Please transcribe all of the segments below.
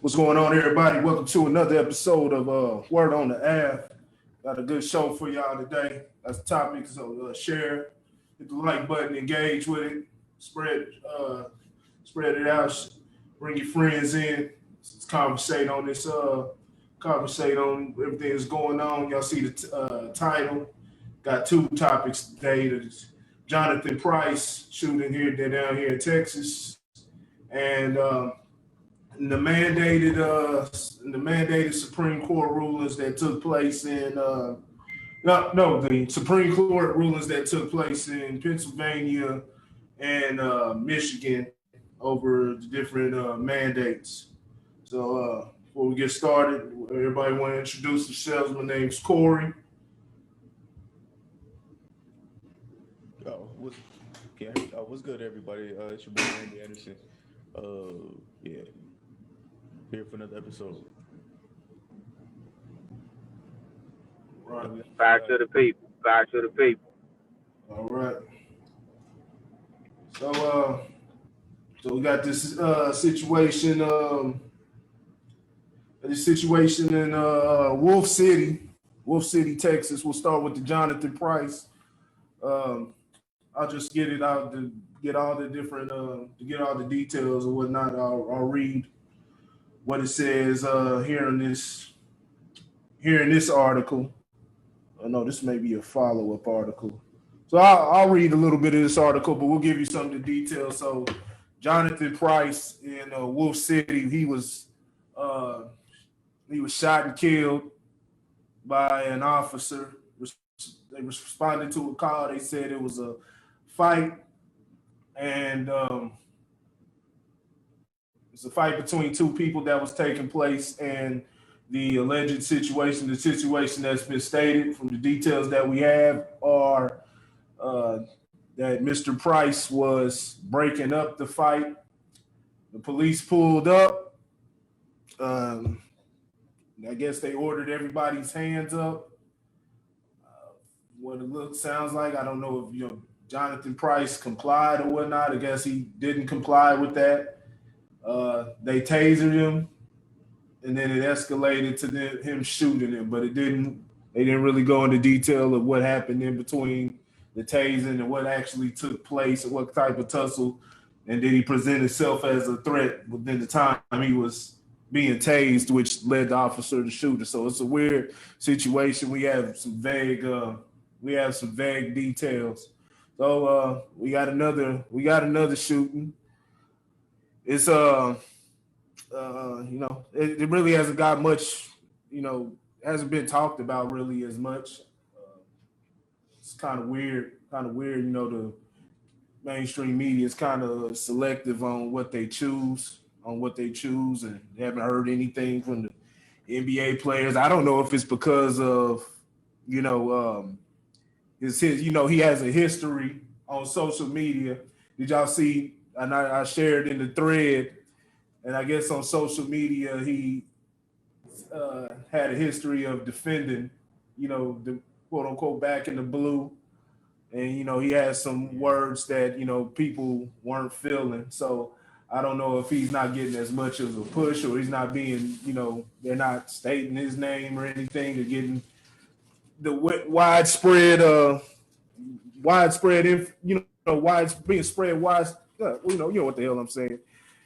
What's going on, everybody? Welcome to another episode of Word on the Ave. Got a good show for y'all today. That's the topic, so share, hit the like button, engage with it, spread it out, bring your friends in, let's conversate on this, conversate on everything that's going on. Y'all see the title. Got two topics today. There's Jonathan Price shooting here, they're down here in Texas, and the mandated Supreme Court rulings that took place in the Supreme Court rulings that took place in Pennsylvania and Michigan over the different mandates. So before we get started, everybody want to introduce themselves. My name's Corey. What's good, everybody? It's your boy Randy Anderson. Yeah, here for another episode. Right. Fire to the people. Fire to the people. All right. So we got this situation. This situation in Wolf City, Texas. We'll start with the Jonathan Price. I'll just get it out to get all the different to get all the details and whatnot. I'll read what it says here in this article. I know this may be a follow-up article. So I'll read a little bit of this article, but we'll give you some of the details. So Jonathan Price in Wolf City, he was shot and killed by an officer. They responded to a call. They said it was a fight, and it's a fight between two people that was taking place, and the alleged situation, the situation that's been stated from the details that we have are that Mr. Price was breaking up the fight. The police pulled up. I guess they ordered everybody's hands up. What it sounds like, I don't know if Jonathan Price complied or whatnot. I guess he didn't comply with that. They tasered him, and then it escalated to him shooting him, but they didn't really go into detail of what happened in between the tasing and what actually took place and what type of tussle. And then he presented himself as a threat within the time he was being tased, which led the officer to shoot. So it's a weird situation. We have some vague details. So we got another shooting. It's it really hasn't got much, hasn't been talked about really as much. It's kind of weird, the mainstream media is kind of selective on what they choose, and they haven't heard anything from the NBA players. I don't know if it's because of, he has a history on social media. Did y'all see? And I shared in the thread, and I guess on social media he had a history of defending, the quote unquote back in the blue, and he has some words that people weren't feeling. So I don't know if he's not getting as much of a push, or he's not being, they're not stating his name or anything, or getting the widespread, being spread wide. You know what the hell I'm saying.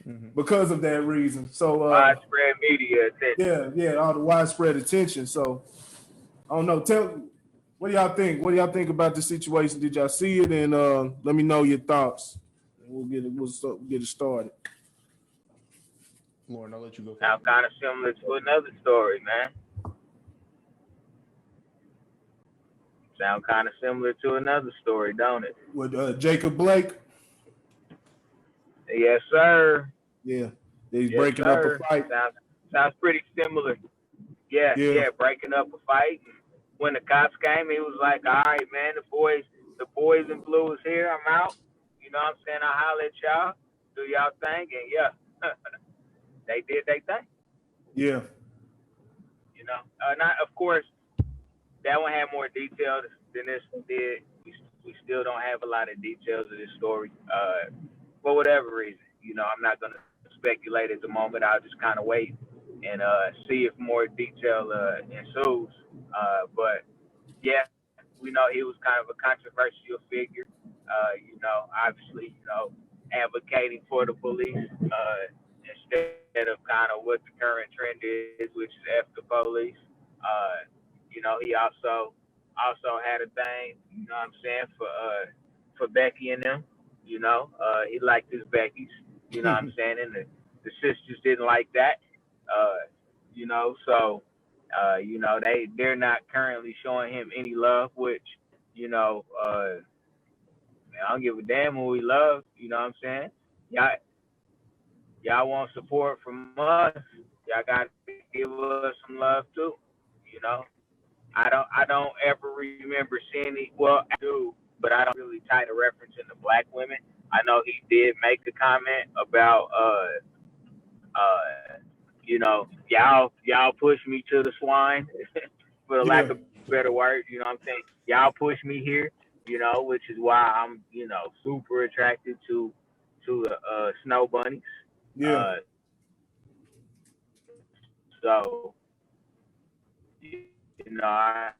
Mm-hmm. Because of that reason. So widespread media attention. Yeah, all the widespread attention. So I don't know. What do y'all think? What do y'all think about the situation? Did y'all see it? And let me know your thoughts. We'll get it started. Lauren, I'll let you go. Now, kind of similar to another story, man. Sound kind of similar to another story, don't it? With Jacob Blake? Yes, sir. Yeah. He's breaking up a fight. Sounds pretty similar. Yeah, breaking up a fight. When the cops came, he was like, all right, man, the boys in blue is here. I'm out. You know what I'm saying? I'll holler at y'all. Do y'all thing. And yeah, they did their thing. Yeah. Not, of course, that one had more details than this one did. We still don't have a lot of details of this story. For whatever reason, I'm not going to speculate at the moment. I'll just kind of wait and see if more detail ensues. But yeah, we know he was kind of a controversial figure. Obviously, advocating for the police instead of kind of what the current trend is, which is F the police. He also had a thing, you know what I'm saying, for Becky and them. He liked his Becky's, you know what I'm saying, and the sisters didn't like that. So they're not currently showing him any love, which you know, man, I don't give a damn who we love. You know what I'm saying? Y'all want support from us? Y'all got to give us some love too. You know, I don't ever remember seeing it. Well, I do, but I don't really tie the reference into black women. I know he did make a comment about y'all push me to the swine, for the lack Yeah, of a better word. You know what I'm saying? Y'all push me here. Which is why I'm super attracted to the snow bunnies. yeah. Uh, so I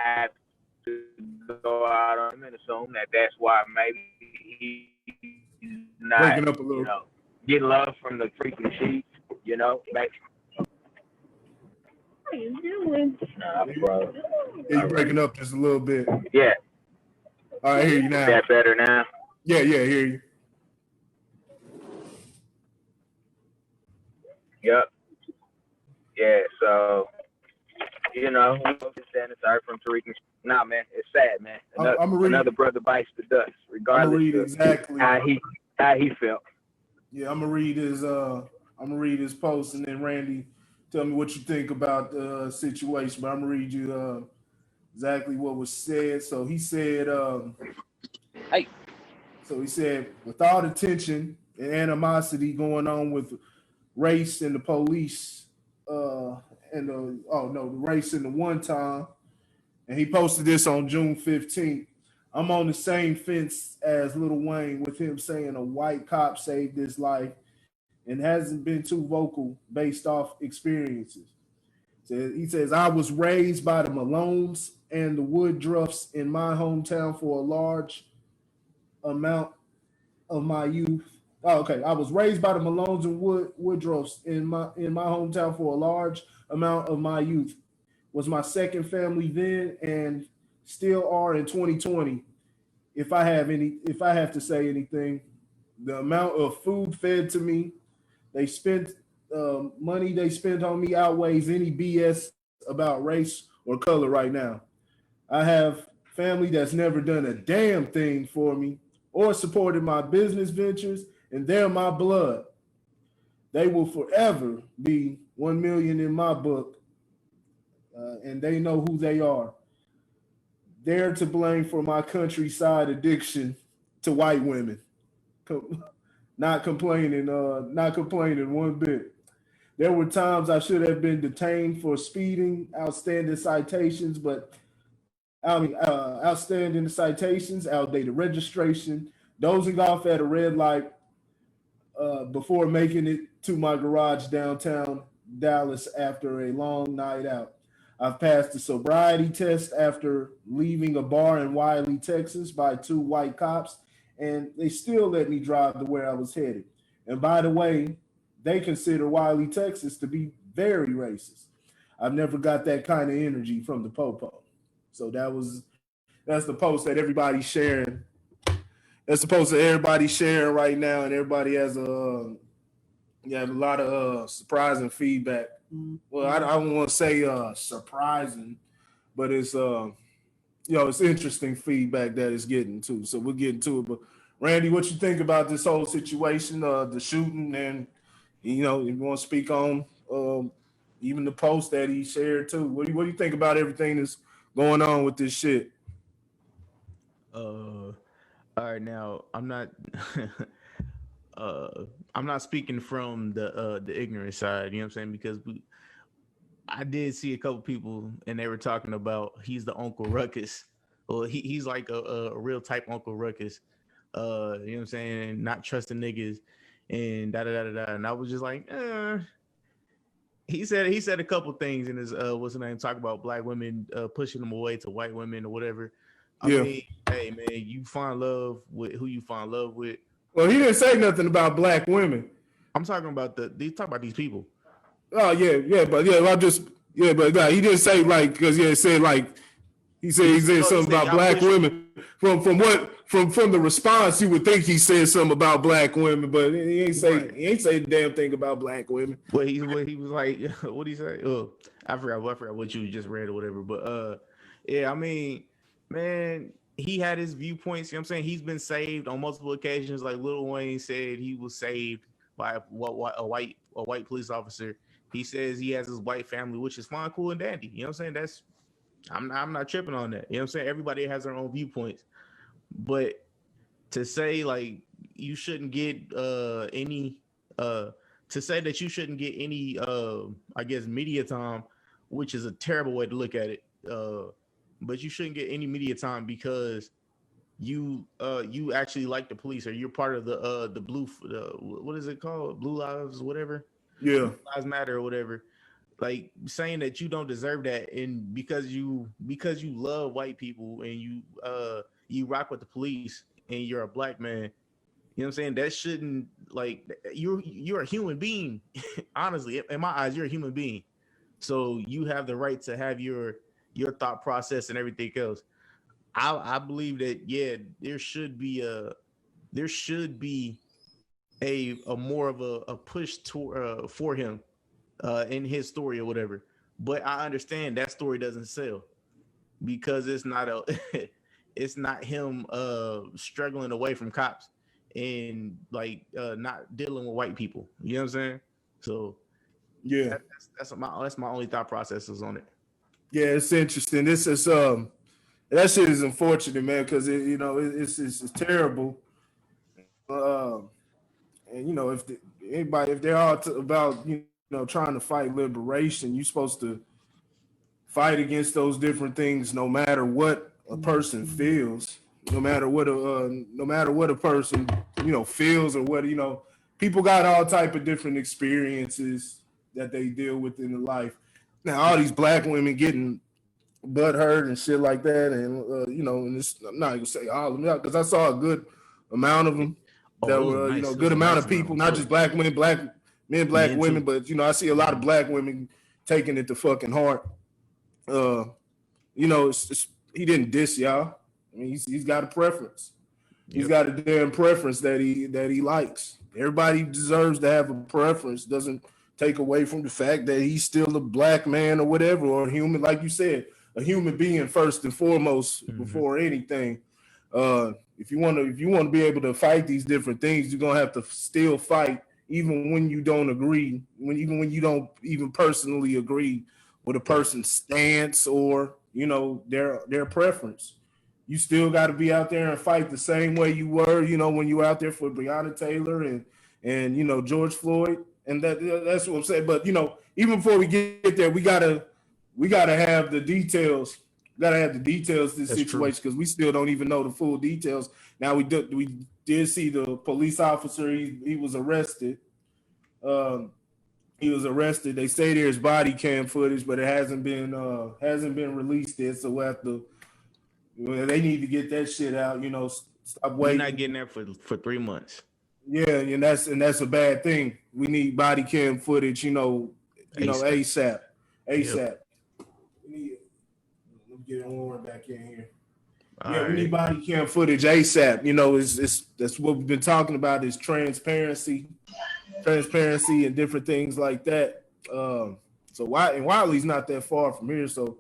have to go out on him and assume that that's why maybe he's not Breaking up a little. getting love from the freaking sheep. Maybe. What are you doing? Nah, bro. Yeah, you're breaking up just a little bit. Yeah, All right, I hear you is now. that better now? Yeah, I hear you. Yep. Yeah. So standing sorry from Tariq. Nah, man, it's sad, man. Another brother bites the dust, I'm gonna regardless read of exactly. how he felt. Yeah, I'm gonna read his post, and then Randy, tell me what you think about the situation. But I'm gonna read you exactly what was said. So he said, Hey. So he said, with all the tension and animosity going on with race and the police, the race and the one time, and he posted this on June 15th. I'm on the same fence as Lil Wayne with him saying a white cop saved his life and hasn't been too vocal based off experiences. So he says, I was raised by the Malones and the Woodruffs in my hometown for a large amount of my youth. Oh, okay. I was raised by the Malones and Woodruffs in my hometown for a large amount of my youth. Was my second family then and still are in 2020. If I have to say anything, the amount of food fed to me, they spent money they spent on me outweighs any BS about race or color right now. I have family that's never done a damn thing for me or supported my business ventures, and they're my blood. They will forever be 1 million in my book, and they know who they are. They're to blame for my countryside addiction to white women. Not complaining one bit. There were times I should have been detained for speeding, outstanding citations, outstanding citations, outdated registration, dozing off at a red light before making it to my garage downtown Dallas after a long night out. I've passed the sobriety test after leaving a bar in Wiley, Texas by two white cops, and they still let me drive to where I was headed. And by the way, they consider Wiley, Texas to be very racist. I've never got that kind of energy from the Popo. So that's the post that everybody's sharing. That's the post that everybody's sharing right now, and everybody has a lot of surprising feedback. Well, I don't want to say surprising, but it's it's interesting feedback that it's getting too. So we'll get into it. But Randy, what you think about this whole situation, the shooting, and if you want to speak on even the post that he shared too. What do you think about everything that's going on with this shit? All right, now I'm not speaking from the ignorant side, you know what I'm saying? Because I did see a couple people and they were talking about he's the Uncle Ruckus. Well, he's like a real type Uncle Ruckus. You know what I'm saying? Not trusting niggas and da da da da da. And I was just like, he said a couple things in his what's the name, talk about black women pushing them away to white women or whatever. I mean, hey man, you find love with who you find love with. Well, he didn't say nothing about black women. I'm talking about these people. Oh but he didn't say like, because it said like he said something about black women. From the response, you would think he said something about black women, but he ain't say the damn thing about black women. Well, he was like, what did he say? Oh, I forgot what you just read or whatever. But yeah, I mean, man, he had his viewpoints. You know what I'm saying? He's been saved on multiple occasions. Like Lil Wayne said, he was saved by a white police officer. He says he has his white family, which is fine, cool, and dandy. You know what I'm saying? I'm not tripping on that. You know what I'm saying? Everybody has their own viewpoints. But to say like you shouldn't get any I guess media time, which is a terrible way to look at it. But you shouldn't get any media time because you actually like the police, or you're part of the blue what is it called? Blue Lives, whatever. Yeah. Blue Lives Matter or whatever. Like saying that you don't deserve that, and because you love white people and you rock with the police and you're a black man, you know what I'm saying? That shouldn't, like, you're a human being. Honestly, in my eyes, you're a human being. So you have the right to have your thought process and everything else. I believe that there should be a more of a push for him in his story or whatever. But I understand that story doesn't sell because it's not him struggling away from cops and like not dealing with white people. You know what I'm saying? So yeah, that's my only thought processes on it. Yeah, it's interesting. This is that shit is unfortunate, man, because it's terrible. And if they're all about trying to fight liberation, you're supposed to fight against those different things, no matter what a person feels, no matter what a person feels, or what people got all type of different experiences that they deal with in their life. Now, all these black women getting butt hurt and shit like that, and and it's, I'm not gonna say all of them because I saw a good amount of them that were nice. Good amount of people, not just black women, black men, black women, but I see a lot of black women taking it to fucking heart. He didn't diss y'all. I mean, he's got a preference. He's got a damn preference that he likes. Everybody deserves to have a preference. Doesn't take away from the fact that he's still a black man or whatever, or a human, like you said, a human being first and foremost before anything. If you want to be able to fight these different things, you're gonna have to still fight, even when you don't agree, even when you don't even personally agree with a person's stance or their preference. You still got to be out there and fight the same way you were, when you were out there for Breonna Taylor and George Floyd, and that's what I'm saying. But even before we get there, we gotta have the details. Got to have the details of this situation, because we still don't even know the full details. Now we did see the police officer. He was arrested. He was arrested. They say there's body cam footage, but it hasn't been released yet. So we have to. They need to get that shit out. Stop waiting. We're not getting that for 3 months. Yeah, and that's a bad thing. We need body cam footage. ASAP. Yep. Get Warren back in here. We need body cam footage ASAP. That's what we've been talking about, is transparency and different things like that. So Wiley's not that far from here, so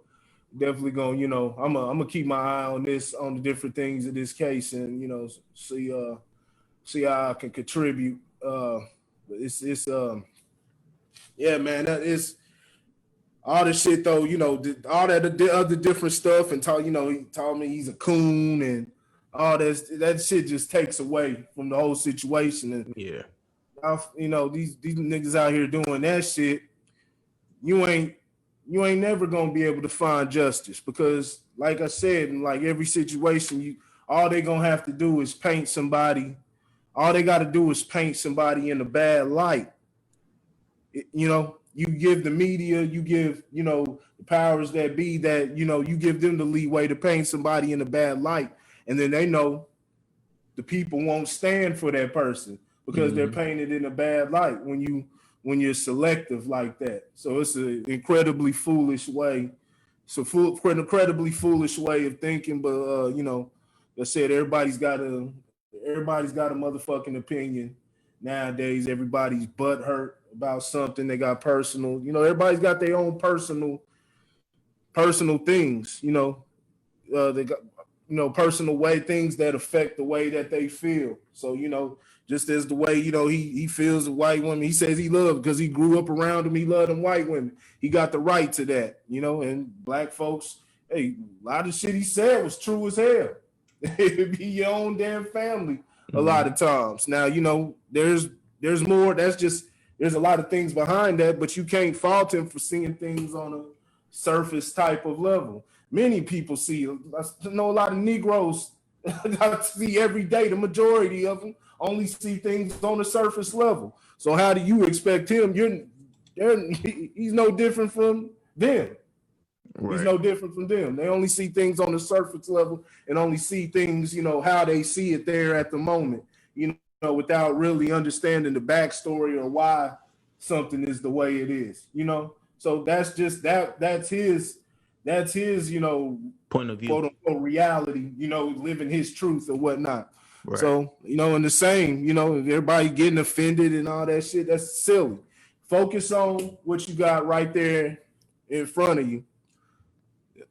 definitely going. I'm gonna keep my eye on the different things in this case, and see how I can contribute. It's yeah, man, that is. All this shit though, all that other different stuff, and he told me he's a coon and all that shit just takes away from the whole situation. And yeah, these niggas out here doing that shit, you ain't never gonna be able to find justice, because like I said, in like every situation, all they gonna have to do is paint somebody. All they got to do is paint somebody in a bad light. you give the media, you give, you know, the powers that be, that, you know, you give them the leeway to paint somebody in a bad light, and then they know the people won't stand for that person because they're painted in a bad light when you're selective like that. So it's an incredibly foolish way. It's an incredibly foolish way of thinking, but you know, I said everybody's got a motherfucking opinion nowadays. Everybody's butt hurt about something. They got personal, you know, everybody's got their own personal things, you know. They got, you know, personal way, things that affect the way that they feel. So, you know, just as the way, you know, he feels a white woman, he says he loves because he grew up around them, he loved them white women. He got the right to that, you know. And black folks, hey, a lot of shit he said was true as hell. It'd be your own damn family a lot of times. Now, you know, there's more. There's a lot of things behind that, but you can't fault him for seeing things on a surface type of level. Many people see, I know a lot of Negroes I see every day, the majority of them only see things on the surface level. So how do you expect him? He's no different from them. Right. He's no different from them. They only see things on the surface level and only see things, you know, how they see it there at the moment, you know, without really understanding the backstory or why something is the way it is, you know. So that's just that's his, you know, point of view, quote unquote reality, you know, living his truth or whatnot. Right. So, you know, and the same, you know, everybody getting offended and all that shit, that's silly. Focus on what you got right there in front of you.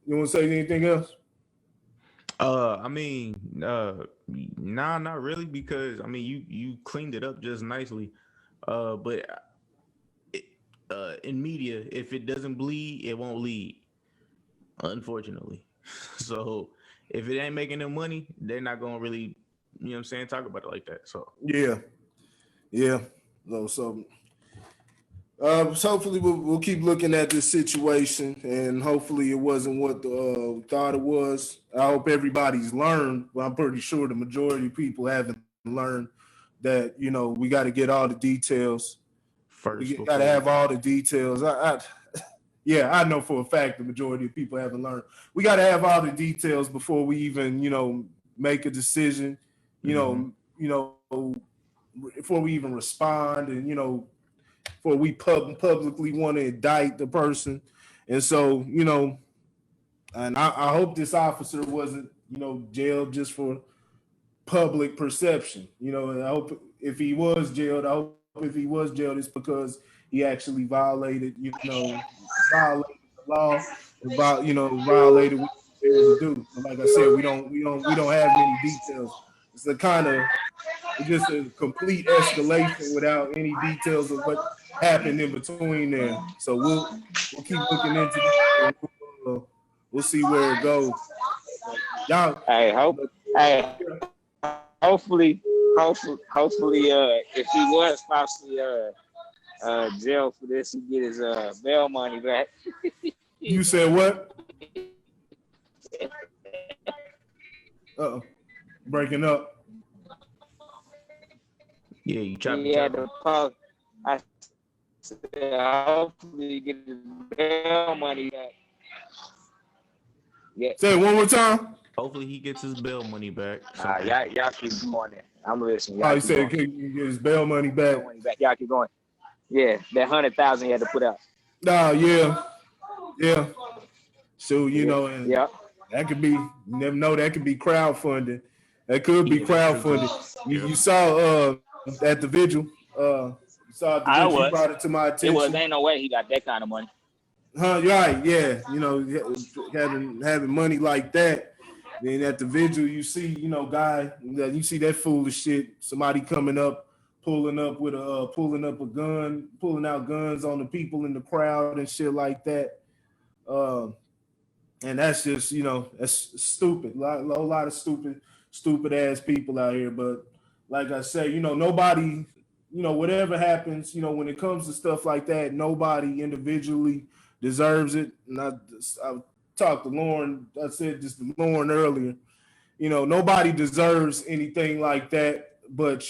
You want to say anything else? I mean, nah, not really, because I mean, you cleaned it up just nicely. But in media, if it doesn't bleed, it won't lead, unfortunately. So if it ain't making them money, they're not gonna really, you know what I'm saying, talk about it like that. So yeah. No, so hopefully we'll keep looking at this situation, and hopefully it wasn't what we thought it was. I hope everybody's learned, but I'm pretty sure the majority of people haven't learned that, you know, we got to get all the details. First, we got to have all the details. I know for a fact the majority of people haven't learned. We got to have all the details before we even, you know, make a decision. You know, before we even respond, and, you know, before we publicly want to indict the person. And so, you know, and I hope this officer wasn't, you know, jailed just for public perception. You know, and I hope if he was jailed, it's because he actually violated the law, about, you know, violated what he was to do. And like I said, we don't have many details. It's just a complete escalation without any details of what happened in between there. So we'll keep looking into this. We'll see where it goes. Y'all, hopefully, if he was possibly jailed for this, he get his bail money back. You said what? Breaking up. Yeah, you chopped. Yeah, I said hopefully he get his bail money back. Yeah. Say it one more time. Hopefully he gets his bail money back. Y'all keep going there. I'm listening. He said he can get his bail money back. Y'all keep going. Yeah, that 100,000 he had to put out. Yeah. So, you know, and that could be, you never know, that could be crowdfunding. That could be crowdfunding. You saw at the vigil, you brought it to my attention. Ain't no way he got that kind of money. Right, yeah. You know, having money like that. Then at the vigil, you see, you know, you see that foolish shit. Somebody coming up, pulling out guns on the people in the crowd and shit like that. And that's just, you know, that's stupid. A lot of stupid ass people out here. But like I say, you know, nobody, you know, whatever happens, you know, when it comes to stuff like that, nobody individually deserves it. And I talked to Lauren. I said this to Lauren earlier. You know, nobody deserves anything like that. But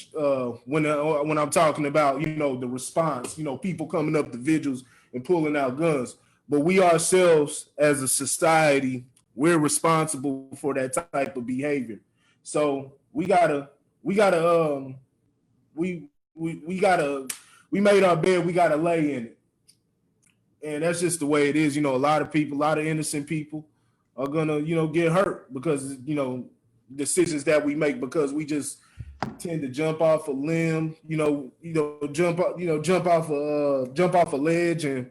when I'm talking about, you know, the response, you know, people coming up to vigils and pulling out guns. But we ourselves as a society, we're responsible for that type of behavior. So we made our bed, we gotta lay in it. And that's just the way it is. You know, a lot of people, a lot of innocent people are gonna, get hurt because, decisions that we make, because we just tend to jump off a limb, jump off a ledge, and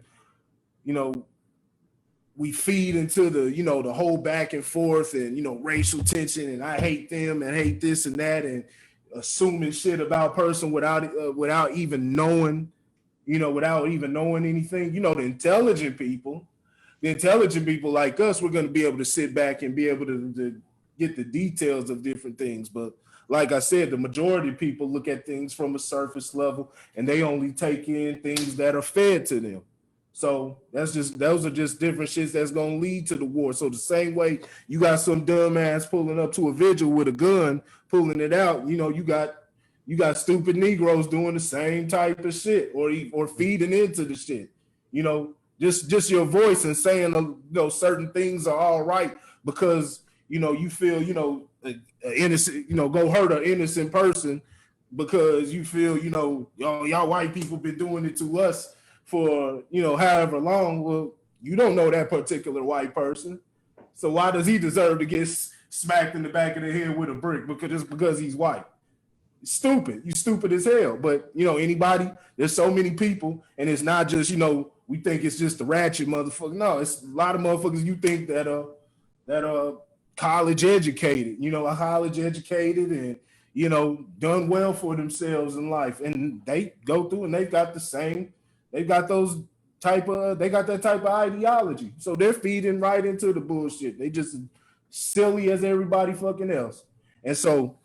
we feed into the whole back and forth and racial tension, and I hate them and hate this and that, and assuming shit about person without even knowing anything. The intelligent people like us, we're going to be able to sit back and be able to get the details of different things. But like I said, the majority of people look at things from a surface level, and they only take in things that are fed to them. So those are just different shits that's gonna lead to the war. So the same way you got some dumbass pulling up to a vigil with a gun, pulling it out, you got stupid Negroes doing the same type of shit, or feeding into the shit. Just your voice and saying certain things are all right because you feel innocent, go hurt an innocent person because you feel y'all white people been doing it to us for however long. Well, you don't know that particular white person, so why does he deserve to get smacked in the back of the head with a brick because he's white? Stupid. You stupid as hell. But anybody, there's so many people, and it's not just we think it's just the ratchet motherfucker. No, it's a lot of motherfuckers you think that are college educated, and done well for themselves in life, and they go through and they got that type of ideology. So they're feeding right into the bullshit. They just silly as everybody fucking else. And so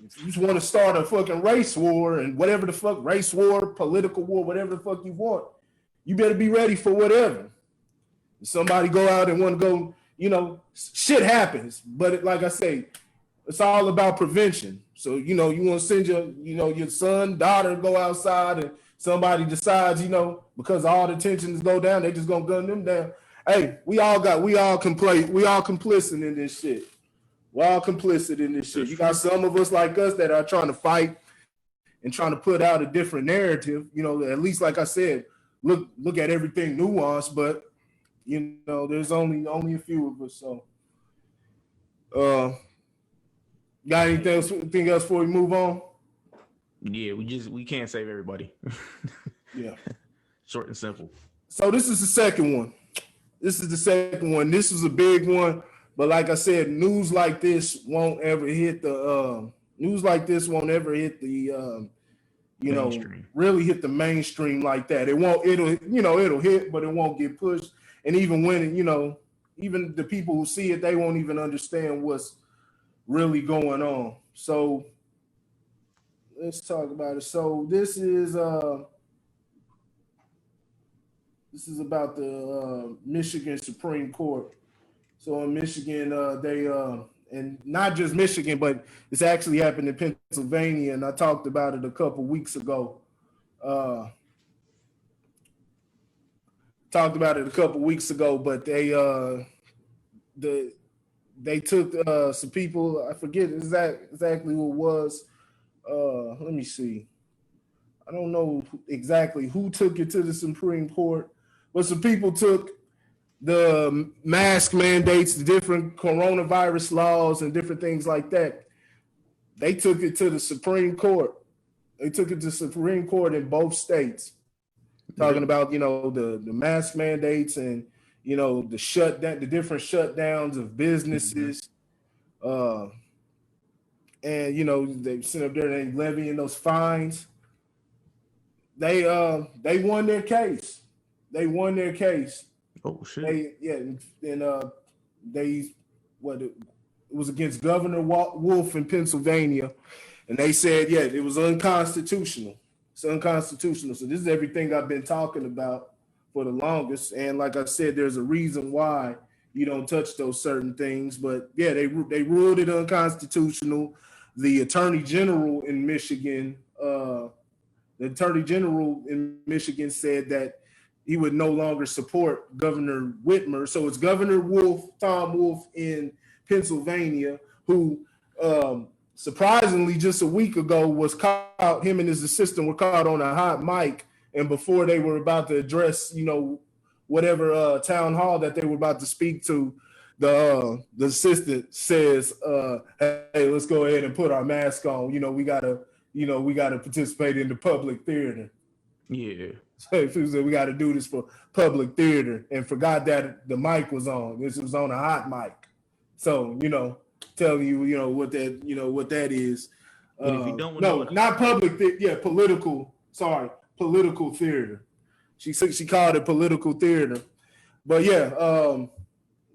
if you just want to start a fucking race war and whatever the fuck, race war, political war, whatever the fuck you want, you better be ready for whatever. If somebody go out and want to go, shit happens. But like I say, it's all about prevention. So, you want to send your son, daughter, go outside, and somebody decides, because all the tensions go down, they just gonna gun them down. Hey, we all complicit in this shit. We're all complicit in this shit. You got some of us like us that are trying to fight and trying to put out a different narrative. At least like I said, look at everything nuanced, but there's only a few of us. So got anything else before we move on? Yeah, we can't save everybody. Yeah. Short and simple. So this is the second one. This is a big one, but like I said, news like this won't ever hit the really hit the mainstream like that. It'll hit, but it won't get pushed. And even when even the people who see it, they won't even understand what's really going on. So let's talk about it. So this is about the Michigan Supreme Court. So in Michigan, they and not just Michigan, but it's actually happened in Pennsylvania, and I talked about it a couple weeks ago. But they took some people. I forget exactly who it was. Let me see. I don't know exactly who took it to the Supreme Court, but some people took the mask mandates, the different coronavirus laws, and different things like that. They took it to the Supreme Court. They took it to the Supreme Court in both states, talking about the mask mandates and the different shutdowns of businesses. And they sit up there and they levying those fines. They won their case. Oh shit! It was against Governor Wolf in Pennsylvania, and they said it was unconstitutional. It's unconstitutional. So this is everything I've been talking about for the longest. And like I said, there's a reason why you don't touch those certain things. But yeah, they ruled it unconstitutional. The Attorney General in Michigan said that he would no longer support Governor Whitmer. So it's Governor Wolf, Tom Wolf in Pennsylvania, who surprisingly just a week ago was caught, him and his assistant were caught on a hot mic. And before they were about to address, whatever town hall that they were about to speak to, the assistant says, hey, let's go ahead and put our mask on. We gotta participate in the public theater. Yeah. So we got to do this for public theater, and forgot that the mic was on. This was on a hot mic. So, telling you, what that is. And if you don't no, not public theater. Political. Sorry, political theater. She called it political theater. But yeah,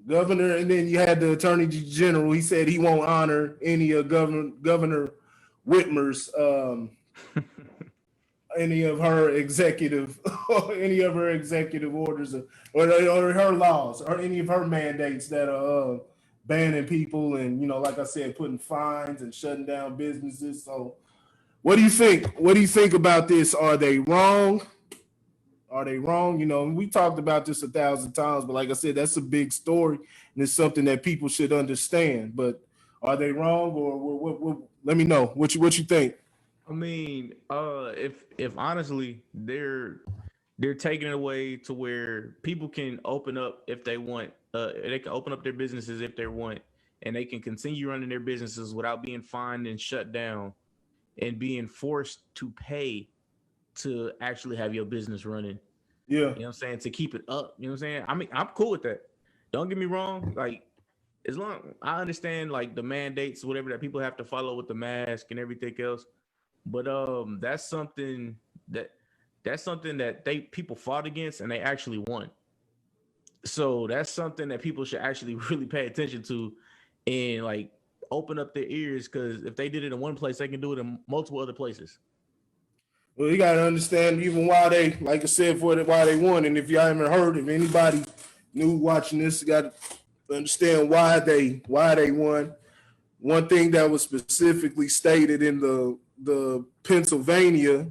governor, and then you had the attorney general. He said he won't honor any of Governor Whitmer's any of her executive orders or her laws or any of her mandates that are banning people and, like I said, putting fines and shutting down businesses. So what do you think? What do you think about this? Are they wrong? We talked about this 1,000 times, but like I said, that's a big story and it's something that people should understand. But are they wrong, or what? Let me know what you think. I mean, if honestly they're taking it away to where people can open up if they want, they can open up their businesses if they want, and they can continue running their businesses without being fined and shut down and being forced to pay to actually have your business running. Yeah. You know what I'm saying? To keep it up. You know what I'm saying? I mean, I'm cool with that. Don't get me wrong. Like, as long I understand like the mandates, whatever that people have to follow with the mask and everything else. But that's something that people fought against and they actually won. So that's something that people should actually really pay attention to and like open up their ears, because if they did it in one place, they can do it in multiple other places. Well, you gotta understand even why they, like I said, why they won. And if y'all haven't heard, if anybody new watching this, you gotta understand why they won. One thing that was specifically stated in the Pennsylvania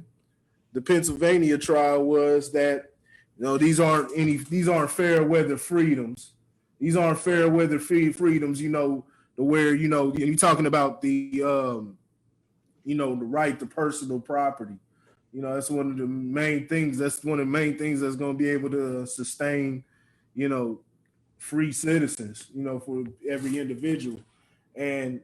trial was that these aren't fair weather freedoms. These aren't fair weather freedoms. Where you're talking about the the right to personal property. That's one of the main things. That's one of the main things that's going to be able to sustain free citizens. For every individual, and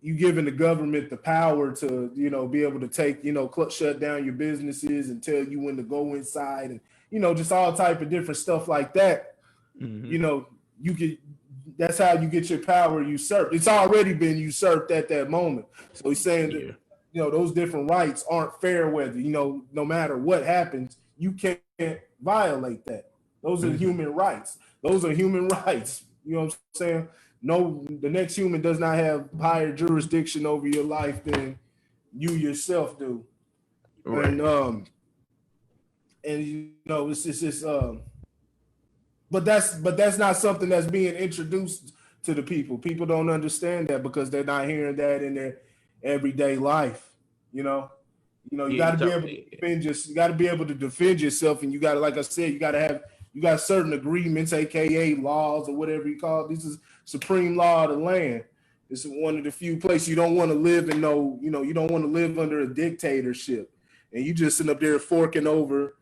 you giving the government the power to, be able to take, shut down your businesses and tell you when to go inside and, just all type of different stuff like that. Mm-hmm. That's how you get your power usurped. It's already been usurped at that moment. So he's saying that, those different rights aren't fair weather, no matter what happens, you can't violate that. Those are human rights. Those are human rights. You know what I'm saying? No, the next human does not have higher jurisdiction over your life than you yourself do. Right. And it's just but that's not something that's being introduced to the people. People don't understand that because they're not hearing that in their everyday life. You got to be able to defend you got to be able to defend yourself, and you got to, like I said, you got certain agreements, aka laws or whatever you call it. This is supreme law of the land. This is one of the few places you don't want to live in. You don't want to live under a dictatorship, and you just sitting up there forking over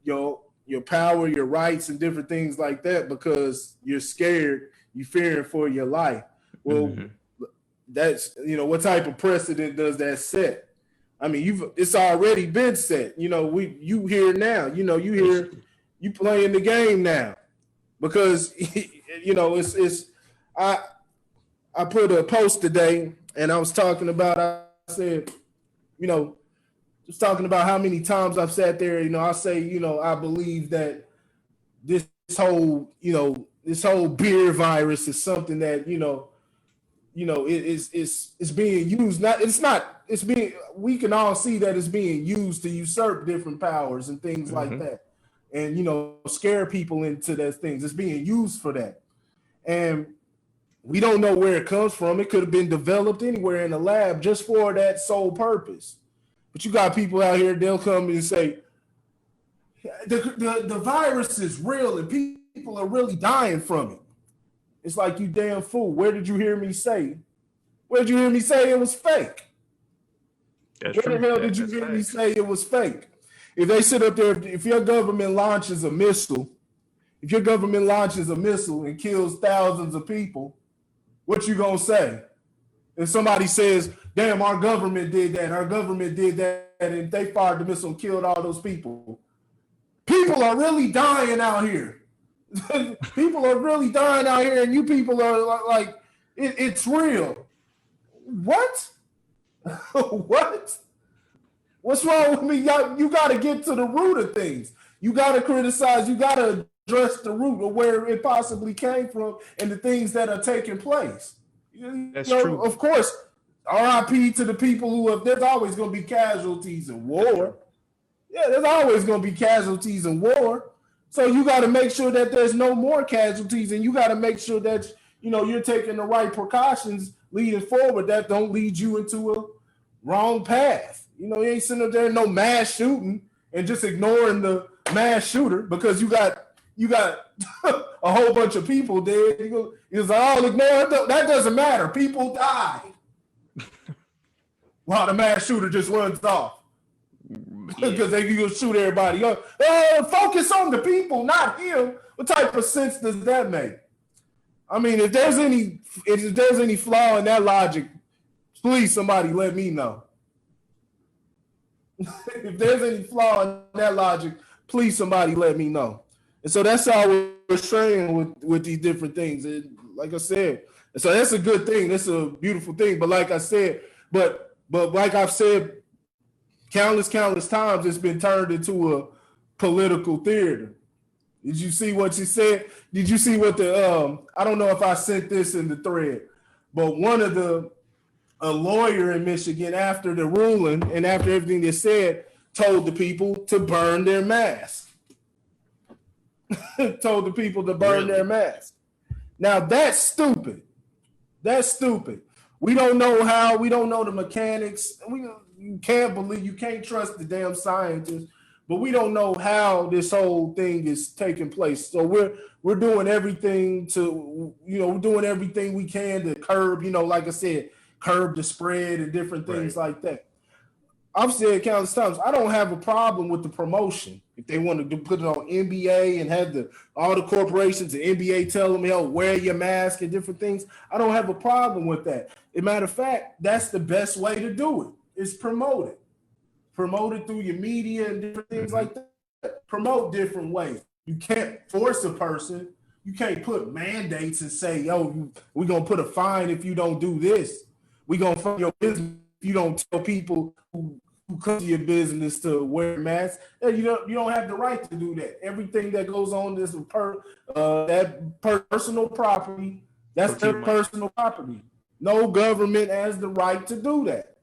your power, your rights, and different things like that because you're scared, you fearing for your life. Well, that's what type of precedent does that set? I mean, it's already been set. You here now. You playing the game now because I put a post today and I was talking about. I said, just talking about how many times I've sat there. I say, I believe that this whole beer virus is something that it's being used. We can all see that it's being used to usurp different powers and things like that. And, scare people into those things. It's being used for that. And we don't know where it comes from. It could have been developed anywhere in the lab just for that sole purpose. But you got people out here, they'll come and say, The virus is real and people are really dying from it. It's like, you damn fool. Where did you hear me say? Where did you hear me say it was fake? That's Where true. the hell did you hear me say it was fake? If they sit up there, if your government launches a missile, and kills thousands of people, what you gonna say? If somebody says, damn, our government did that, and they fired the missile and killed all those people. People are really dying out here. People are really dying out here, and you people are like, it's real. What? What? What's wrong with me? You got to get to the root of things. You got to criticize. You got to address the root of where it possibly came from and the things that are taking place. That's true. Of course, RIP to the people who have. There's always going to be casualties in war. Yeah, there's always going to be casualties in war. So you got to make sure that there's no more casualties, and you got to make sure that you're taking the right precautions leading forward that don't lead you into a wrong path. You ain't sitting up there no mass shooting and just ignoring the mass shooter because you got a whole bunch of people dead. You're like, oh, ignore it. That doesn't matter. People died while the mass shooter just runs off because they can shoot everybody. Focus on the people, not him. What type of sense does that make? I mean, if there's any flaw in that logic, please somebody let me know. If there's any flaw in that logic, please somebody let me know. And so that's all we're saying with these different things. And like I said, and so that's a good thing. That's a beautiful thing. But like I said, but like I've said countless times, it's been turned into a political theater. Did you see what you said? Did you see what I don't know if I sent this in the thread, but a lawyer in Michigan, after the ruling and after everything they said, told the people to burn their mask. Told the people to burn their mask. Now that's stupid. That's stupid. We don't know how. We don't know the mechanics. You can't trust the damn scientists. But we don't know how this whole thing is taking place. So we're doing everything we're doing everything we can to curb, like I said, curb the spread and different things like that. I've said countless times, I don't have a problem with the promotion. If they want to put it on NBA and have all the corporations and NBA tell them, wear your mask and different things, I don't have a problem with that. As a matter of fact, that's the best way to do it, is promote it. Promote it through your media and different things like that. Promote different ways. You can't force a person. You can't put mandates and say, we're going to put a fine if you don't do this. We're going to fund your business if you don't tell people who come to your business to wear masks. You don't have the right to do that. Everything that goes on is personal property. That's their personal property. No government has the right to do that.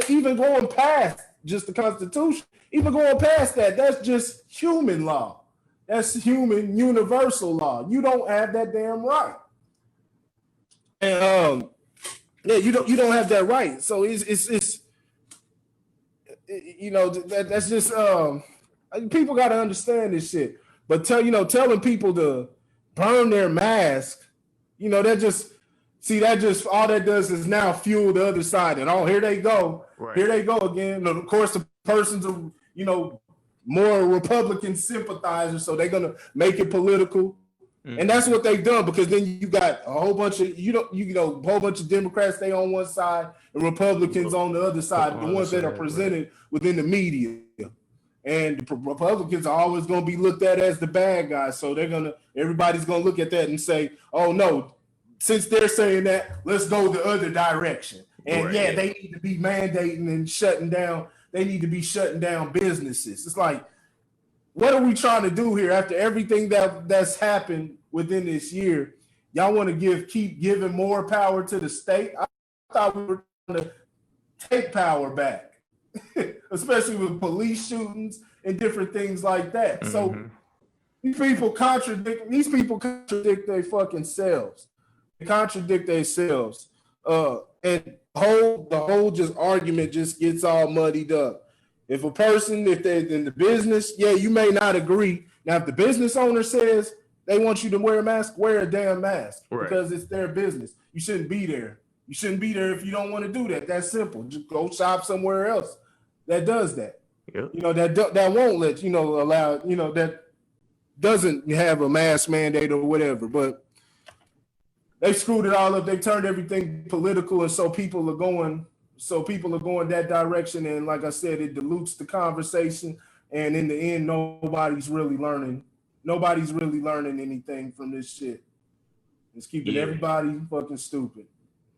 Even going past just the Constitution, even going past that, that's just human law. That's human universal law. You don't have that damn right. And you don't have that right. So it's that's just people got to understand this shit. But telling people to burn their mask, that just all that does is now fuel the other side. And here they go. Right. Here they go again. Of course, the person's more Republican sympathizers, so they're gonna make it political. Mm-hmm. And that's what they've done, because then you got a whole bunch of a whole bunch of Democrats stay on one side and Republicans on the other side, the ones that are presented within the media. And the Republicans are always going to be looked at as the bad guys. So everybody's going to look at that and say, oh no, since they're saying that, let's go the other direction. And they need to be mandating and shutting down. They need to be shutting down businesses. It's like, what are we trying to do here after everything that's happened within this year? Y'all want to keep giving more power to the state? I thought we were trying to take power back, especially with police shootings and different things like that. Mm-hmm. So these people contradict their fucking selves. They contradict themselves. And the whole just argument just gets all muddied up. If a person, if they're in the business, yeah, you may not agree. Now, if the business owner says they want you to wear a mask, wear a damn mask because it's their business. You shouldn't be there. You shouldn't be there if you don't want to do that. That's simple. Just go shop somewhere else that does that. Yep. You know, that won't let, allow, that doesn't have a mask mandate or whatever. But they screwed it all up. They turned everything political, and so people are going that direction. And like I said, it dilutes the conversation. And in the end, nobody's really learning anything from this shit. It's keeping everybody fucking stupid.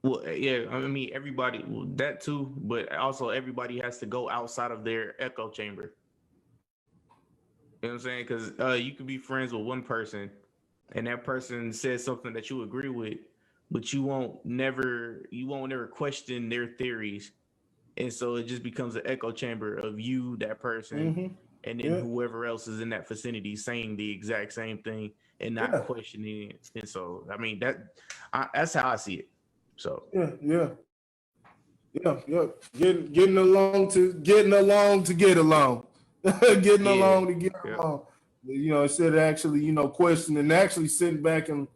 Well, yeah, I mean, everybody, that too, but also everybody has to go outside of their echo chamber. You know what I'm saying? Because you could be friends with one person and that person says something that you agree with, but you won't never question their theories. And so it just becomes an echo chamber of you, that person, and then whoever else is in that vicinity saying the exact same thing and not questioning it. And so, I mean, that's how I see it. So yeah. Getting along to get along. Getting along to get along. Instead of actually, questioning, actually sitting back and,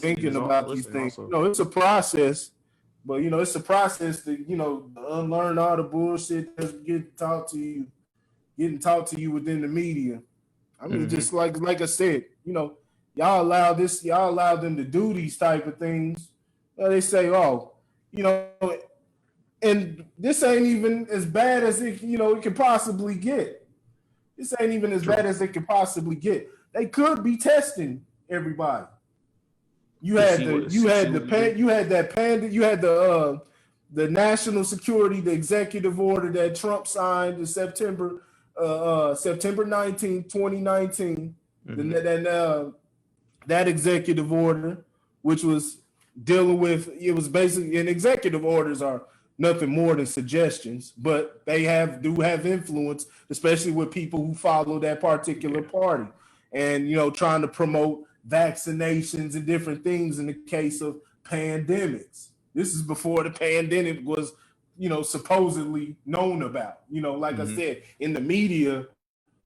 thinking about these things. Also. It's a process, but it's a process to, unlearn all the bullshit that's getting taught to you within the media. I mean, just like I said, y'all allow them to do these type of things. They say, and this ain't even as bad as it could possibly get. This ain't even as bad as it could possibly get. They could be testing everybody. You had the national security, the executive order that Trump signed in September 19, 2019. That executive order, which was dealing with, it was basically, and executive orders are nothing more than suggestions, but they do have influence, especially with people who follow that particular party, and trying to promote vaccinations and different things in the case of pandemics. This is before the pandemic was supposedly known about. Like I said, in the media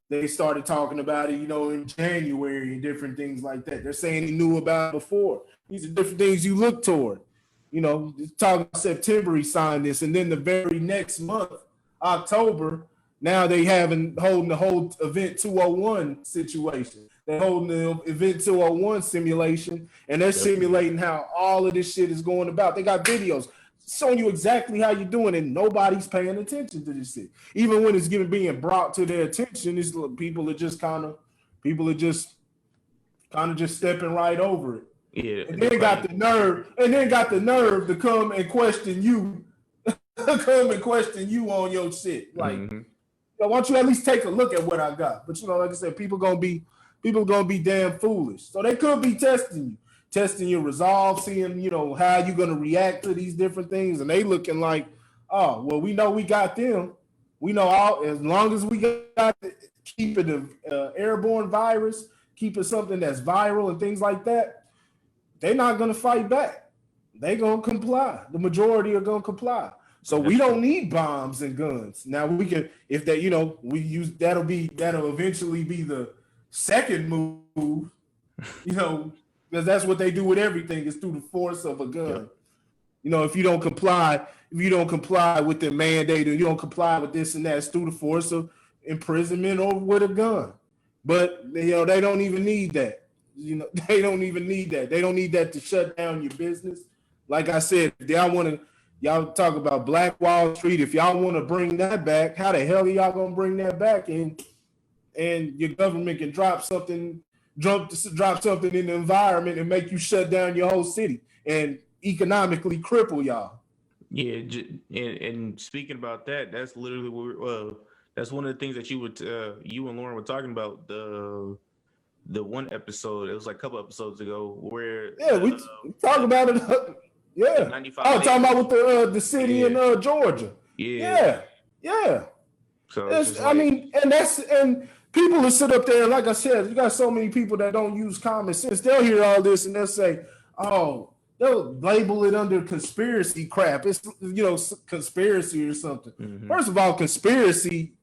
they started talking about it in January and different things like that. They're saying he knew about it before. These are different things you look toward. Talking about September, he signed this, and then the very next month, October, now they holding the whole Event 201 situation. They're holding the Event 201 simulation, and they're simulating how all of this shit is going about. They got videos showing you exactly how you're doing, and nobody's paying attention to this shit. Even when it's being brought to their attention, people are just kind of stepping right over it. Yeah, and then got the nerve to come and question you, on your shit. Like, why don't you at least take a look at what I got? But like I said, people gonna be damn foolish. So they could be testing your resolve, seeing how you gonna react to these different things, and they looking like, oh well, we know we got them. We know as long as we got keep it an airborne virus, keep it something that's viral and things like that. They're not going to fight back. They're going to comply. The majority are going to comply. So we don't need bombs and guns. Now we can, if that, that'll eventually be the second move, because that's what they do with everything is through the force of a gun. Yeah. If you don't comply with the mandate, or you don't comply with this and that, it's through the force of imprisonment or with a gun. But they don't even need that. They don't even need that. They don't need that to shut down your business. Like I said, y'all talk about Black Wall Street. If y'all want to bring that back, how the hell are y'all gonna bring that back? And your government can drop something in the environment and make you shut down your whole city and economically cripple y'all. Yeah, and speaking about that, that's literally what that's one of the things that you and Lauren were talking about the one episode. It was like a couple episodes ago where we talked about it. Yeah, 95. Oh, talking about with the city in Georgia. Yeah. So and people will sit up there, like I said, you got so many people that don't use common sense. They'll hear all this and they'll say, "Oh, they'll label it under conspiracy crap. It's conspiracy or something. Mm-hmm. First of all, conspiracy,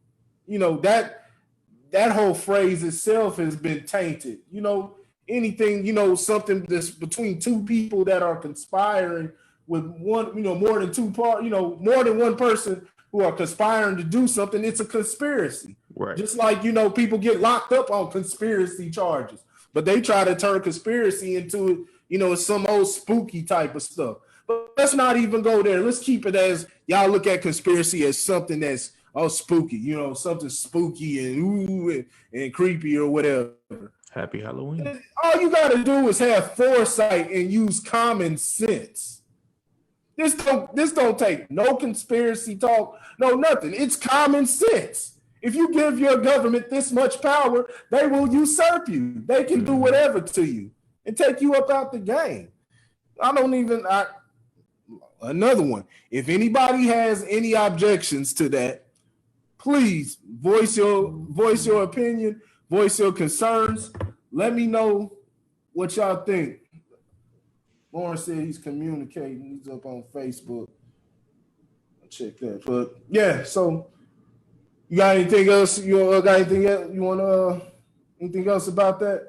that whole phrase itself has been tainted. Anything, something that's between two people that are conspiring with one, more than two part, more than one person who are conspiring to do something, it's a conspiracy. Right. Just like, people get locked up on conspiracy charges, but they try to turn conspiracy into, some old spooky type of stuff. But let's not even go there. Let's keep it as y'all look at conspiracy as something that's spooky, something spooky and ooh and creepy or whatever. Happy Halloween. All you got to do is have foresight and use common sense. This don't take no conspiracy talk, no nothing. It's common sense. If you give your government this much power, they will usurp you. They can do whatever to you and take you up out the game. Another one. If anybody has any objections to that, please voice your opinion, voice your concerns. Let me know what y'all think. Lawrence said he's communicating. He's up on Facebook. I'll check that. But yeah, so you got anything else? You got anything else? You want anything else about that?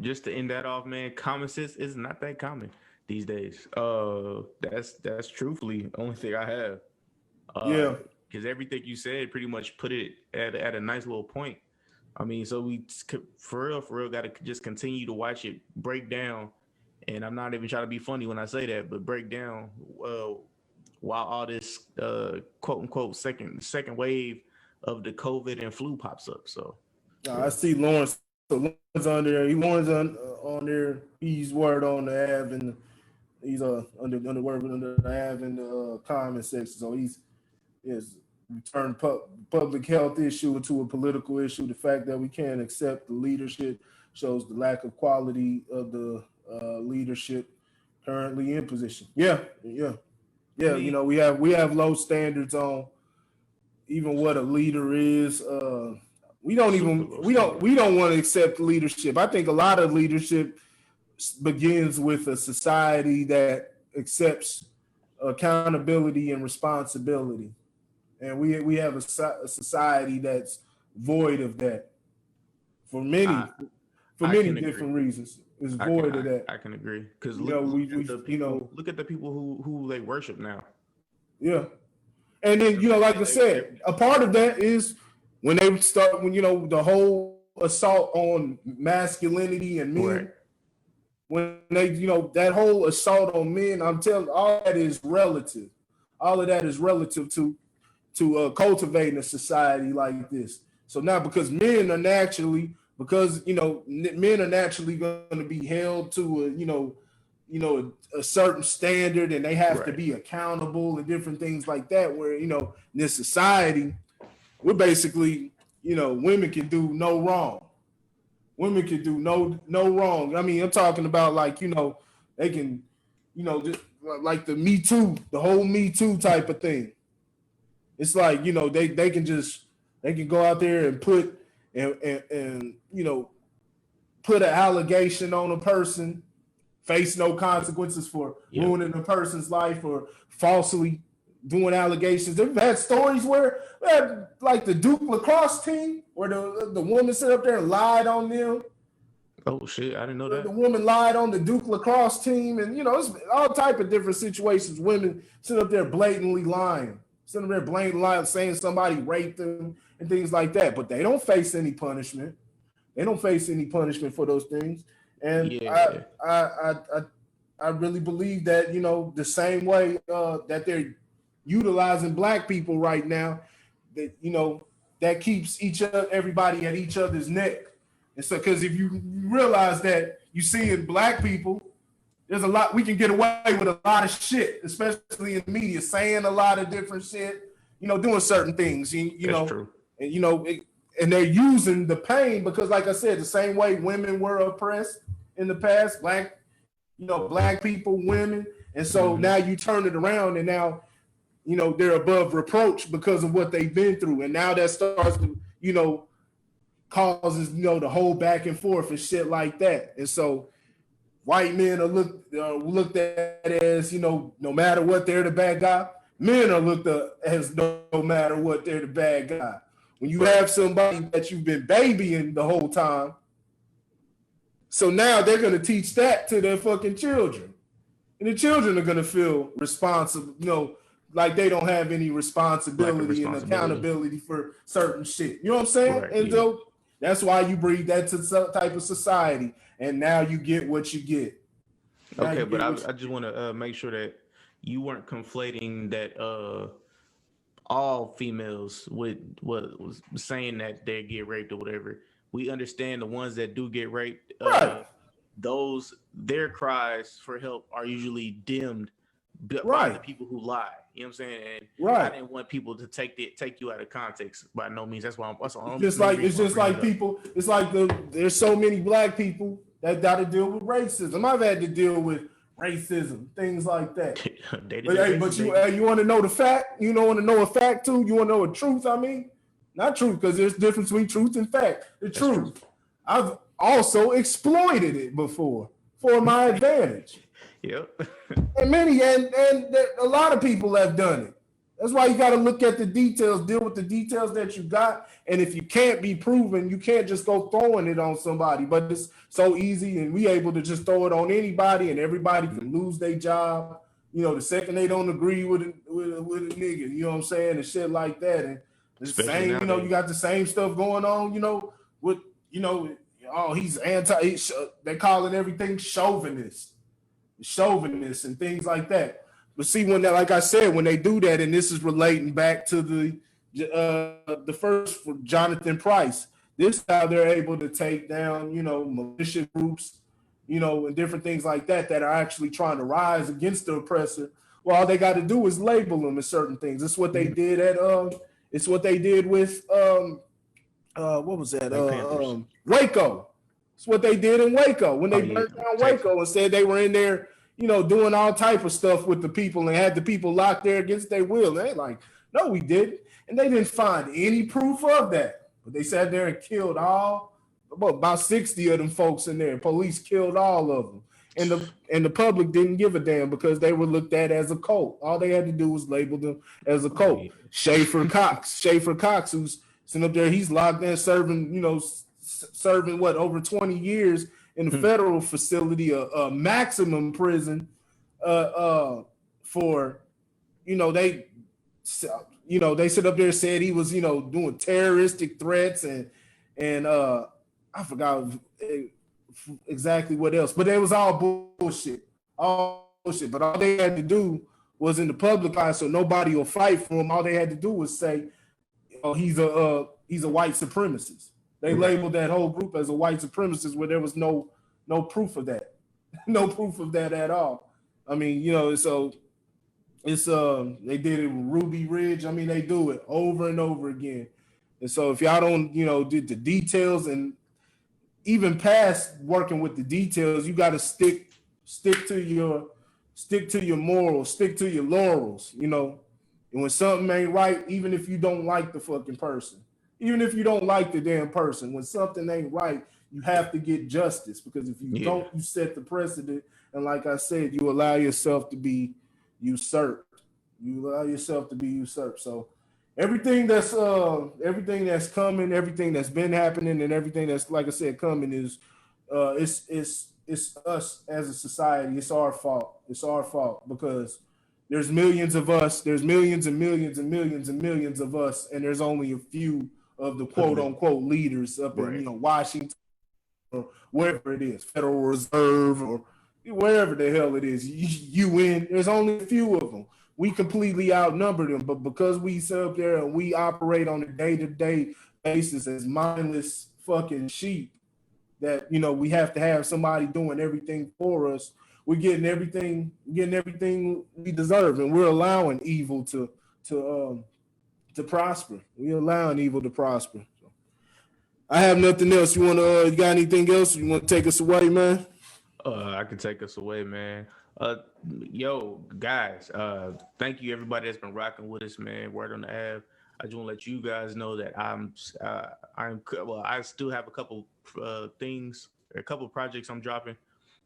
Just to end that off, man, common sense is not that common these days. That's truthfully the only thing I have. Yeah. Because everything you said pretty much put it at a nice little point. So we for real got to just continue to watch it break down. And I'm not even trying to be funny when I say that, but break down while all this quote unquote second wave of the COVID and flu pops up. So I see Lawrence. So Lawrence on there. Lawrence on there. He's word on the Av and he's under the Av in the comment section. So he's turned public health issue into a political issue. The fact that we can't accept the leadership shows the lack of quality of the leadership currently in position. Yeah. We have low standards on even what a leader is. We don't want to accept leadership. I think a lot of leadership begins with a society that accepts accountability and responsibility. And we have a society that's void of that for many different reasons. It's void of that. I can agree because look at the people who they worship now. Yeah, and then like I said, a part of that is when they start the whole assault on masculinity and men. Right. When they that whole assault on men, I'm telling all that is relative. All of that is relative to cultivating a society like this. So now because men are naturally going to be held to a certain standard and they have to be accountable and different things like that, where in this society we're basically women can do no wrong. Women can do no wrong. I'm talking about they can just like the Me Too, the whole Me Too type of thing. It's like, they can go out there and put put an allegation on a person, face no consequences for ruining a person's life or falsely doing allegations. They've had stories where like the Duke lacrosse team, where the woman sit up there and lied on them. Oh shit, I didn't know that. The woman lied on the Duke lacrosse team, and it's all type of different situations. Women sit up there blatantly lying. Saying somebody raped them and things like that, but they don't face any punishment. They don't face any punishment for those things. And I really believe that the same way that they're utilizing black people right now, that that keeps everybody at each other's neck. And so, because if you realize that you see in black people, there's a lot, we can get away with a lot of shit, especially in the media, saying a lot of different shit, doing certain things, That's true. And, and they're using the pain because, like I said, the same way women were oppressed in the past, black people, women. And so now you turn it around and now, they're above reproach because of what they've been through. And now that starts to, causes, the whole back and forth and shit like that. And so, white men are looked at as, you know, no matter what, they're the bad guy. Men are looked at as no matter what, they're the bad guy. When you have somebody that you've been babying the whole time, so now they're going to teach that to their fucking children. And the children are going to feel responsible, you know, like they don't have any responsibility and accountability for certain shit. You know what I'm saying? Right, and so that's why you breed that to some type of society. And now you get what you get. Okay, but I just want to make sure that you weren't conflating that all females with what was saying that they get raped or whatever. We understand the ones that do get raped. Right. Their cries for help are usually dimmed by the people who lie. You know what I'm saying? And I didn't want people to take you out of context by no means. That's why I'm just like people. It's like there's so many black people that got to deal with racism. I've had to deal with racism, things like that. But you want to know the fact? You don't want to know a fact too? You want to know a truth? I mean, not truth, because there's a difference between truth and fact. That's truth. True. I've also exploited it before for my advantage. Yep. and a lot of people have done it. That's why you got to look at the details, deal with the details that you got. And if you can't be proven, you can't just go throwing it on somebody. But it's so easy, and we able to just throw it on anybody, and everybody can lose their job. You know, the second they don't agree with a nigga, you know what I'm saying, and shit like that. And the same, you know, you got the same stuff going on, you know, with, you know, he's they calling everything chauvinist and things like that. But see, when that, like I said, when they do that, and this is relating back to the first for Jonathan Price, this is how they're able to take down, you know, militia groups, you know, and different things like that are actually trying to rise against the oppressor. Well, all they got to do is label them as certain things. It's what they did it's what they did with what was that? Waco. It's what they did in Waco when they burnt down Waco and said they were in there, you know, doing all type of stuff with the people and had the people locked there against their will. And they like, no, we didn't. And they didn't find any proof of that. But they sat there and killed about 60 of them folks in there. Police killed all of them. And the public didn't give a damn because they were looked at as a cult. All they had to do was label them as a cult. Schaefer Cox, who's sitting up there, he's locked in serving, you know, what, over 20 years in a federal facility, a maximum prison, for, you know, they sit up there and said he was, you know, doing terroristic threats and I forgot exactly what else, but it was all bullshit. But all they had to do was in the public eye, so nobody will fight for him. All they had to do was say, oh, he's a white supremacist. They labeled that whole group as a white supremacist where there was no proof of that. No proof of that at all. I mean, you know, so it's they did it with Ruby Ridge. I mean, they do it over and over again. And so if y'all don't, you know, did the details, and even past working with the details, you got to stick to your morals, stick to your laurels, you know. And when something ain't right, even if you don't like the fucking person, even if you don't like the damn person, when something ain't right, you have to get justice, because if you don't, you set the precedent. And like I said, you allow yourself to be usurped. So everything that's coming, everything that's been happening, and everything that's, like I said, coming is it's us as a society. It's our fault. It's our fault because there's millions of us. There's millions and millions and millions and millions of us, and there's only a few of the quote unquote leaders up in, you know, Washington or wherever it is, Federal Reserve or wherever the hell it is, UN. There's only a few of them. We completely outnumber them, but because we sit up there and we operate on a day-to-day basis as mindless fucking sheep, that, you know, we have to have somebody doing everything for us. We're getting everything we deserve, and we're allowing evil to prosper. We're allowing evil to prosper. So, I have nothing else. You got anything else? You want to take us away, man? I can take us away, man. Yo, guys, thank you everybody that's been rocking with us, man. Word on the Ave. I just want to let you guys know that I still have a couple things, a couple projects I'm dropping.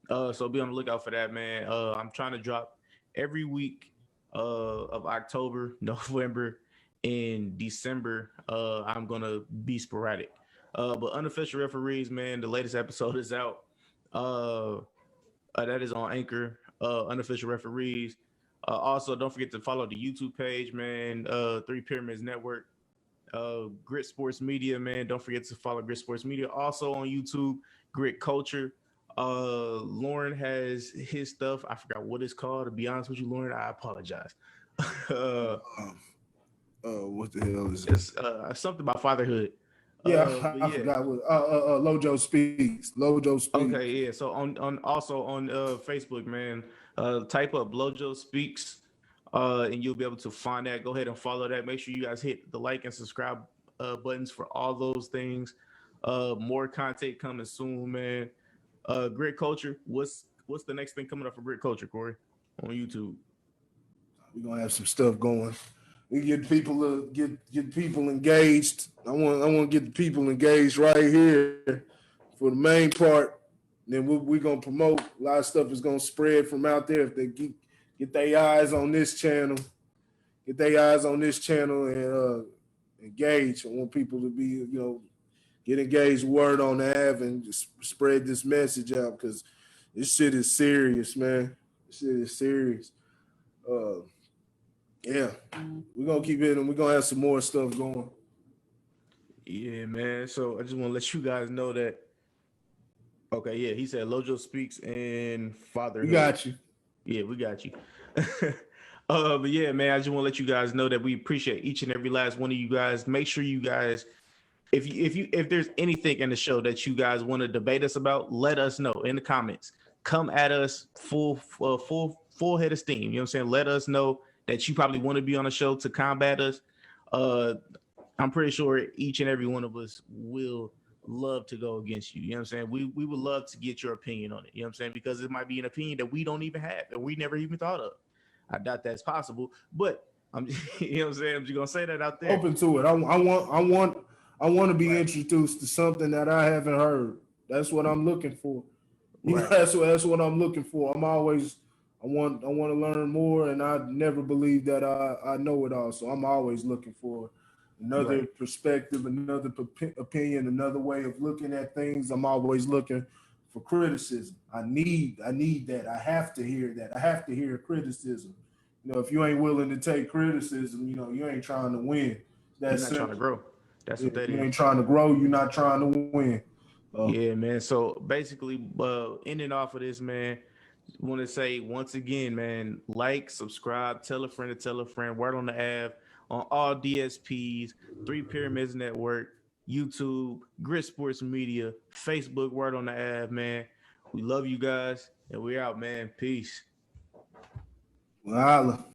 So be on the lookout for that, man. I'm trying to drop every week of October, November, and December. I'm gonna be sporadic. But unofficial referees, man, the latest episode is out. That is on Anchor. Unofficial referees. Also, don't forget to follow the YouTube page, man. Three Pyramids Network. Grit Sports Media, man. Don't forget to follow Grit Sports Media. Also on YouTube, Grit Culture. Lauren has his stuff. I forgot what it's called. To be honest with you, Lauren, I apologize. What the hell is it? It's something about fatherhood. Yeah, I forgot what. Lojo Speaks. Lojo Speaks. Okay, yeah. So on also on Facebook, man. Type up Lojo Speaks, and you'll be able to find that. Go ahead and follow that. Make sure you guys hit the like and subscribe buttons for all those things. More content coming soon, man. Grit Culture. What's the next thing coming up for Grit Culture, Corey, on YouTube? We're gonna have some stuff going. We get people get people engaged. I want to get the people engaged right here for the main part. Then we're gonna promote. A lot of stuff is gonna spread from out there if they get their eyes on this channel. Get their eyes on this channel and engage. I want people to be, get engaged, word on the Ave, and just spread this message out because this shit is serious, man. This shit is serious. Yeah, we're gonna keep it, and we're gonna have some more stuff going. Yeah, man. So I just want to let you guys know that. Okay, yeah, he said Lojo Speaks and fatherhood. We got you. Yeah, we got you. But yeah, man, I just want to let you guys know that we appreciate each and every last one of you guys. Make sure you guys, if there's anything in the show that you guys want to debate us about, let us know in the comments. Come at us full head of steam. You know what I'm saying? Let us know that you probably want to be on the show to combat us. I'm pretty sure each and every one of us will love to go against you. You know what I'm saying? We would love to get your opinion on it. You know what I'm saying? Because it might be an opinion that we don't even have and we never even thought of. I doubt that's possible, but I'm you know what I'm saying? I'm just gonna say that out there. Open to it. I want to be introduced to something that I haven't heard. That's what I'm looking for. Right. That's what I'm looking for. I want to learn more, and I never believe that I know it all. So I'm always looking for another perspective, another opinion, another way of looking at things. I'm always looking for criticism. I need that. I have to hear that. I have to hear criticism. If you ain't willing to take criticism, you ain't trying to win. You're not trying to grow. That's what that is. You ain't trying to grow. You're not trying to win. Yeah, man. So basically, ending off of this, man, want to say once again, man, like, subscribe, tell a friend to tell a friend, word on the Ave, on all DSPs, Three Pyramids Network, YouTube, Grit Sports Media, Facebook, word on the Ave, man. We love you guys, and we're out, man. Peace. Well,